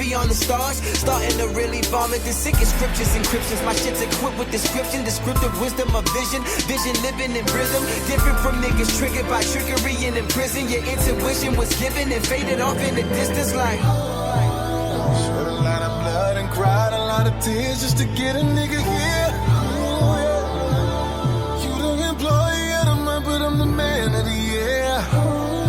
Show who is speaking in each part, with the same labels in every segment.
Speaker 1: beyond the stars. Starting to really vomit the sickest scriptures, encryptions. My shit's equipped with description, descriptive wisdom of vision. Vision living in rhythm, different from niggas triggered by trickery and in prison. Your intuition was given and faded off in the distance like
Speaker 2: shed a lot of blood and cried a lot of tears just to get a nigga here. You the employee of the month, but I'm the man of the year.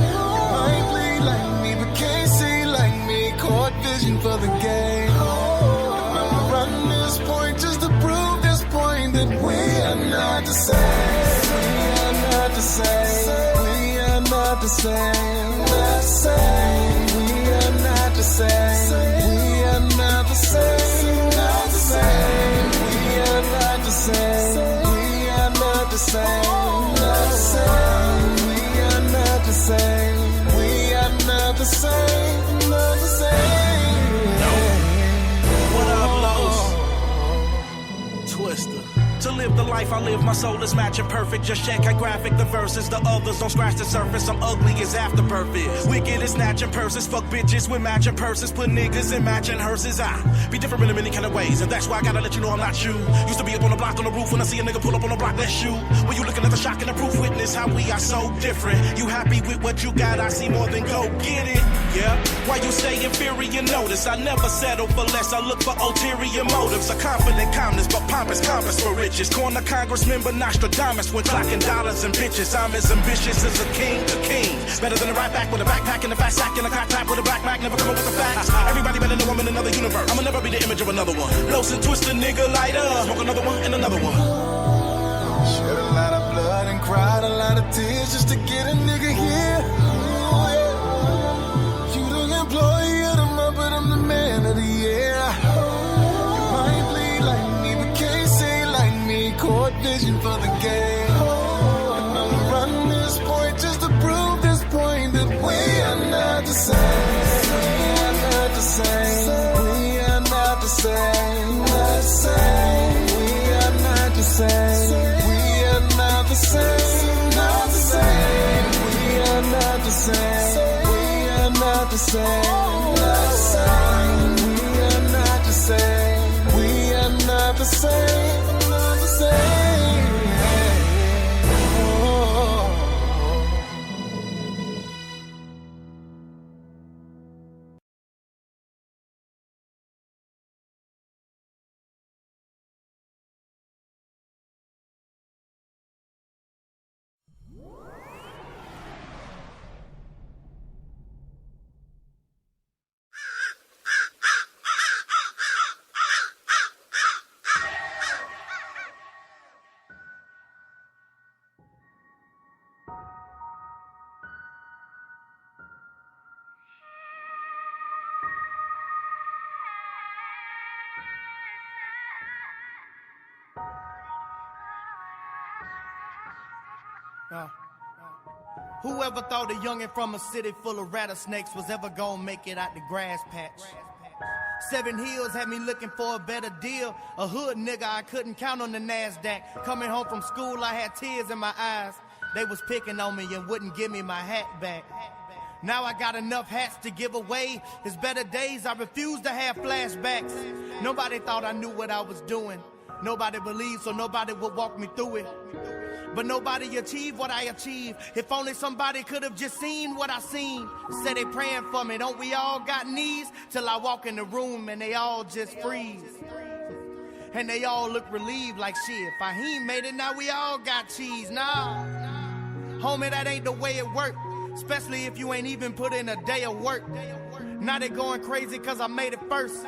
Speaker 2: You might bleed like me, but can't see like me. Caught vision for the game. And I'ma run this point just to prove this point that we are not the same. We are not the same. We are not the same. Not the same. We are not the same. We are not the same. Not the same. We are not the same. We are not the same. Not the same. We are not the same. We are not the same. Not the same.
Speaker 3: No. What up, Los? Twister. To live the life I live, my soul is matching perfect. Just check how graphic the verses. The others don't scratch the surface. I'm ugly as after perfect. Wicked as snatching purses. Fuck bitches with matching purses. Put niggas in matching hearses. I be different in many kind of ways, and that's why I gotta let you know I'm not you. Used to be up on the block on the roof when I see a nigga pull up on the block, let's shoot. When you looking at the shock and the proof, witness how we are so different. You happy with what you got? I see more than go get it. Yeah. Why you stay inferior? Notice I never settle for less. I look for ulterior motives. A confident calmness, but pompous compass for riches. Corner congressman, but Nostradamus when clocking dollars and bitches. I'm as ambitious as a king. Better than a right back with a backpack and a fat sack and a cock tap with a black Mac. Never come up with the facts. Everybody better know I'm in another universe. I'ma never be the image of another one. Blows and twist a nigga lighter. Smoke another one and another one.
Speaker 2: Shed a lot of blood and cried a lot of tears just to get a nigga here. You the employee of the month, but I'm the man of the year. You might bleed like me, but can't see like me. Caught vision for the game. And I'ma run this point just to prove this point that we are not the same. We are not the same. We are not the same. Not the same. We are not the same. We are not the same. Not the same. We are not the same. We are not the same. Not the same. We are not the same. We are not the same. Not the same.
Speaker 4: Whoever thought a youngin' from a city full of rattlesnakes was ever gonna make it out the grass patch? 7 Hills had me looking for a better deal. A hood nigga, I couldn't count on the NASDAQ. Coming home from school, I had tears in my eyes. They was picking on me and wouldn't give me my hat back. Now I got enough hats to give away. It's better days, I refuse to have flashbacks. Nobody thought I knew what I was doing. Nobody believed, so nobody would walk me through it. But nobody achieved what I achieved. If only somebody could have just seen what I seen. Say they praying for me, don't we all got knees? Till I walk in the room and they all just freeze. And they all look relieved like shit. Fahim made it, now we all got cheese. Nah, homie, that ain't the way it work. Especially if you ain't even put in a day of work. Now they going crazy cause I made it first.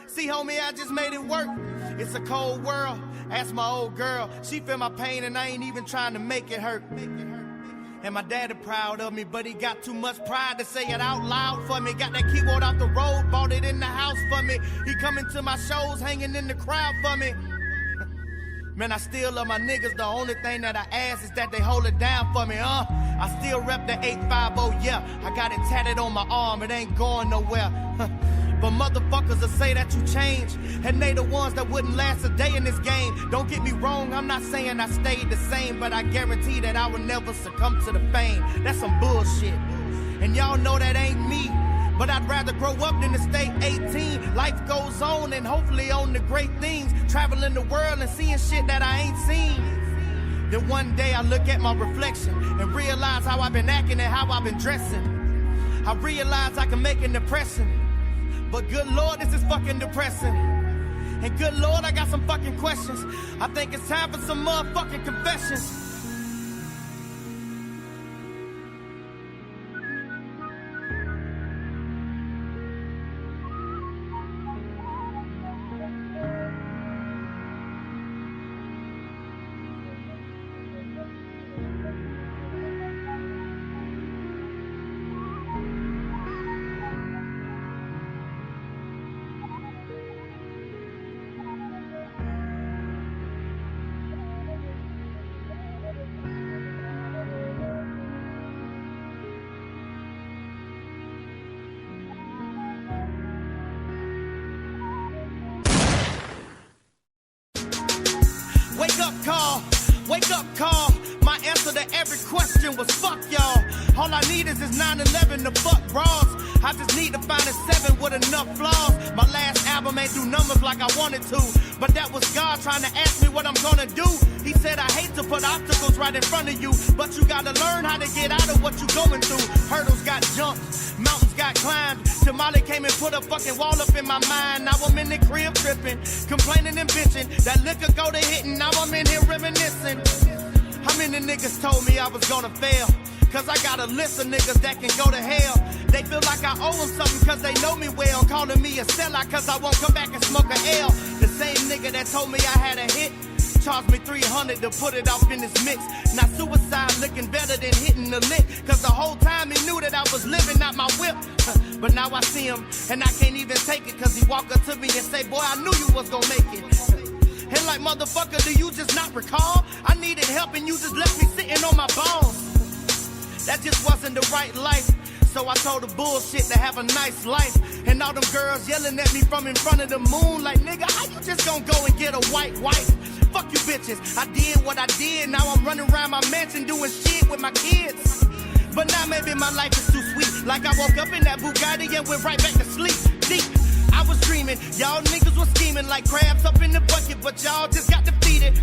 Speaker 4: See, homie, I just made it work. It's a cold world. Ask my old girl. She feel my pain and I ain't even trying to make it hurt. And my daddy proud of me, but he got too much pride to say it out loud for me. Got that keyboard off the road, bought it in the house for me. He coming to my shows, hanging in the crowd for me. Man, I still love my niggas. The only thing that I ask is that they hold it down for me, I still rep the 850, yeah. I got it tatted on my arm, it ain't going nowhere. But motherfuckers will say that you changed, and they the ones that wouldn't last a day in this game. Don't get me wrong, I'm not saying I stayed the same, but I guarantee that I will never succumb to the fame. That's some bullshit, and y'all know that ain't me. But I'd rather grow up than to stay 18. Life goes on and hopefully on to great things. Traveling the world and seeing shit that I ain't seen. Then one day I look at my reflection and realize how I've been acting and how I've been dressing. I realize I can make an impression. But good Lord, this is fucking depressing. And good Lord, I got some fucking questions. I think it's time for some motherfucking confessions. Wake up call. My answer to every question was fuck y'all. All I need is this 9/11 to fuck bras. I just need to find a 7 with enough flaws. My last album ain't do numbers like I wanted to, but that was God trying to ask me what I'm gonna do. He said I hate to put obstacles right in front of you, but you gotta learn how to get out of what you going through. Hurdles got jumped, mountains got climbed. Tamale came and put a fucking wall up in my mind. Now I'm in the crib tripping, complaining and bitching. That liquor go to hitting, now I'm in here reminiscing. How many niggas told me I was gonna fail? Cause I got a list of niggas that can go to hell. They feel like I owe them something cause they know me well. Calling me a sellout cause I won't come back and smoke a L. The same nigga that told me I had a hit charged me 300 to put it off in this mix. Now suicide looking better than hitting the lick, cause the whole time he knew that I was living out my whip. But now I see him and I can't even take it, cause he walk up to me and say, boy, I knew you was gonna make it. And like, motherfucker, do you just not recall? I needed help and you just left me sitting on my bones. That just wasn't the right life. So I told the bullshit to have a nice life. And all them girls yelling at me from in front of the moon like, nigga, how you just gonna go and get a white wife? Fuck you bitches, I did what I did. Now I'm running around my mansion doing shit with my kids. But now maybe my life is too sweet. Like I woke up in that Bugatti and went right back to sleep. Deep, I was dreaming, y'all niggas was scheming like crabs up in the bucket, but y'all just got defeated.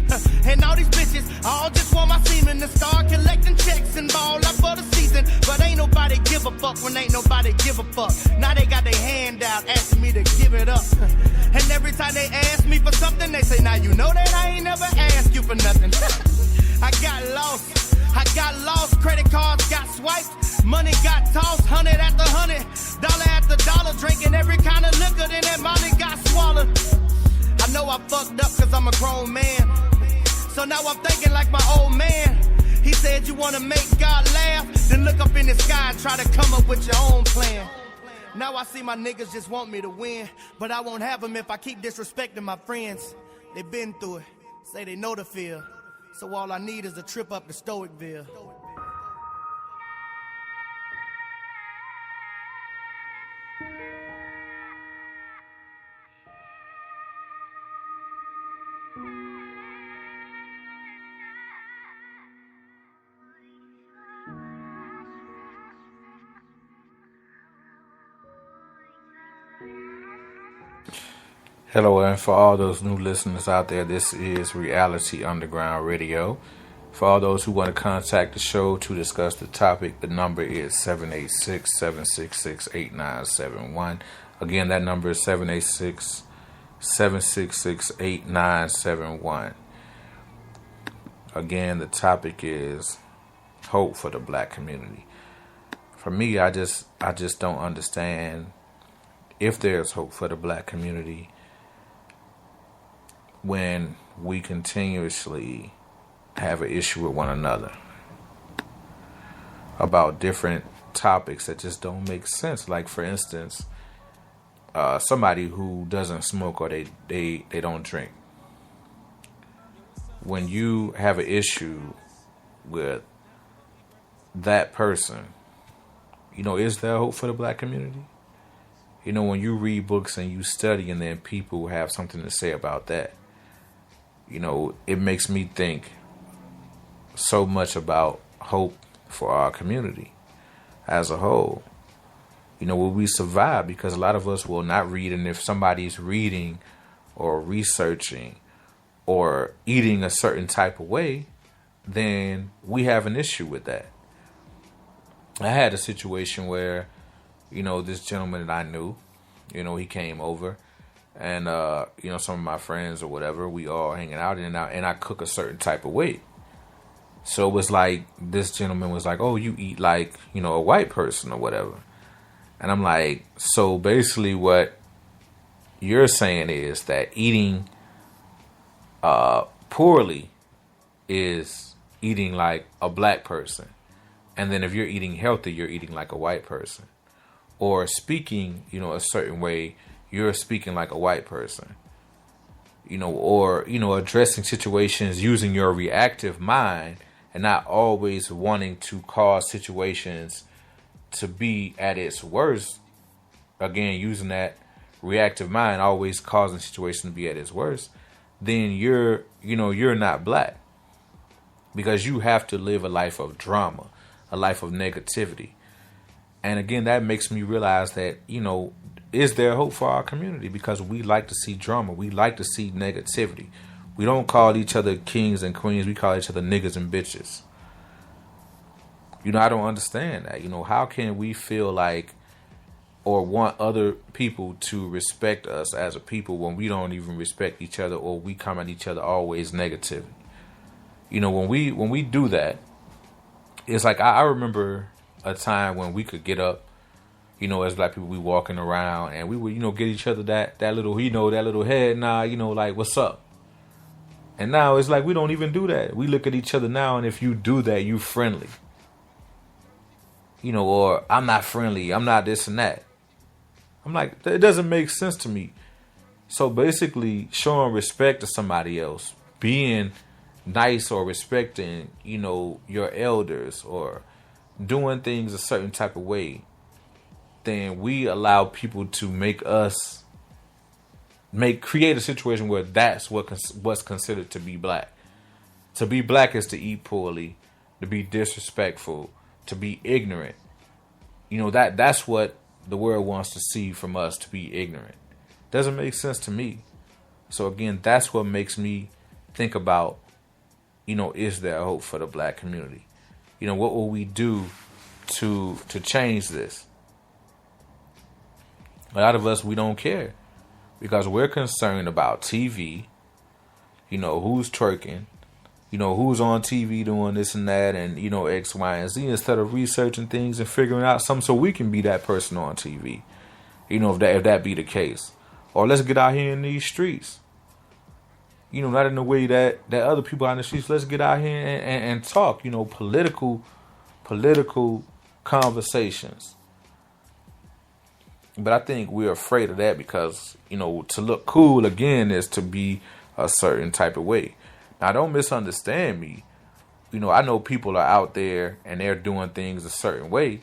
Speaker 4: And all these bitches, all just want my semen to start collecting checks and ball up for the season. But ain't nobody give a fuck when ain't nobody give a fuck. Now they got their hand out asking me to give it up. And every time they ask me for something, they say, now you know that I ain't never asked you for nothing. I got lost, credit cards got swiped, money got tossed, 100 after 100, dollar after dollar, drinking every kind of liquor, then that money got swallowed. I know I fucked up cause I'm a grown man, so now I'm thinking like my old man. He said you wanna make God laugh, then look up in the sky and try to come up with your own plan. Now I see my niggas just want me to win, but I won't have them if I keep disrespecting my friends. They been through it, say they know the feel. So all I need is a trip up to Stoicville.
Speaker 5: Hello, and for all those new listeners out there, this is Reality Underground Radio. For all those who want to contact the show to discuss the topic, the number is 786-766-8971. Again, that number is 786-766-8971. Again, the topic is hope for the black community. For me, I just don't understand if there's hope for the black community when we continuously have an issue with one another about different topics that just don't make sense. Like, for instance, somebody who doesn't smoke or they don't drink. When you have an issue with that person, is there hope for the black community? When you read books and you study and then people have something to say about that, it makes me think so much about hope for our community as a whole. Will we survive? Because a lot of us will not read. And if somebody's reading or researching or eating a certain type of way, then we have an issue with that. I had a situation where, this gentleman that I knew, he came over and, some of my friends or whatever, we all hanging out and I cook a certain type of way. So it was like, this gentleman was like, oh, you eat like, a white person or whatever. And I'm like, so basically what you're saying is that eating poorly is eating like a black person. And then if you're eating healthy, you're eating like a white person. Or speaking, a certain way, you're speaking like a white person. Or addressing situations using your reactive mind and not always wanting to cause situations to be at its worst. Again, using that reactive mind, always causing situations to be at its worst. Then you're not black. Because you have to live a life of drama, a life of negativity. And again, that makes me realize that, is there hope for our community? Because we like to see drama. We like to see negativity. We don't call each other kings and queens. We call each other niggas and bitches. I don't understand that. How can we feel like or want other people to respect us as a people when we don't even respect each other, or we come at each other always negatively? When we do that, it's like I remember a time when we could get up, as black people, we walking around and we would, get each other that little, that little head nod, like, what's up? And now it's like we don't even do that. We look at each other now, and if you do that, you friendly. Or I'm not friendly, I'm not this and that. I'm like, it doesn't make sense to me. So basically, showing respect to somebody else, being nice or respecting, your elders, or doing things a certain type of way, then we allow people to create a situation where that's what's considered to be black. To be black is to eat poorly, to be disrespectful, to be ignorant. That's what the world wants to see from us, to be ignorant. Doesn't make sense to me. So again, that's what makes me think about, is there hope for the black community? What will we do to change this? A lot of us, we don't care because we're concerned about TV, who's twerking, who's on TV doing this and that, and, X, Y, and Z, instead of researching things and figuring out something so we can be that person on TV, if that be the case. Or let's get out here in these streets. Not in the way that other people out in the streets. Let's get out here and talk, political conversations. But I think we're afraid of that because, to look cool, again, is to be a certain type of way. Now, don't misunderstand me. I know people are out there and they're doing things a certain way,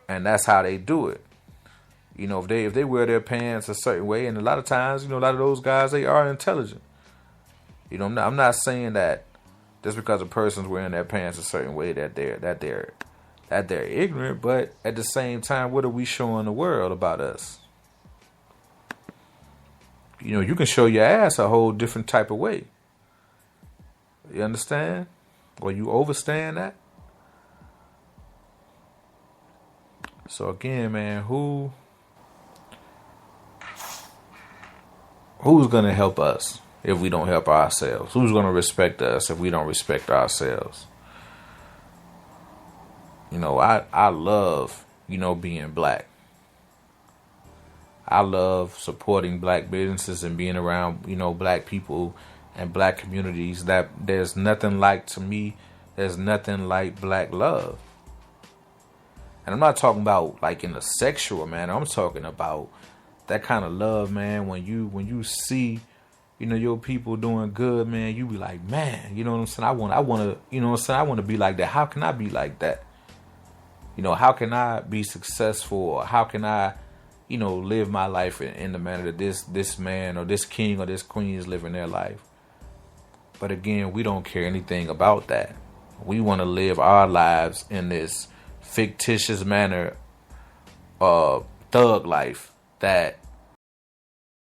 Speaker 5: and that's how they do it. If they wear their pants a certain way, and a lot of times, a lot of those guys, they are intelligent. I'm not saying that just because a person's wearing their pants a certain way that they're ignorant, but at the same time, what are we showing the world about us? You can show your ass a whole different type of way. You understand? Or you overstand that? So again, man, who's going to help us if we don't help ourselves? Who's going to respect us if we don't respect ourselves? I love, being black. I love supporting black businesses and being around, black people and black communities. That there's nothing like, to me, there's nothing like black love. And I'm not talking about like in a sexual manner. I'm talking about that kind of love, man. When you see, your people doing good, man, you be like, man, you know what I'm saying? I want to, I want to be like that. How can I be like that? How can I be successful? Or how can I, live my life in the manner that this man or this king or this queen is living their life? But again, we don't care anything about that. We want to live our lives in this fictitious manner thug life that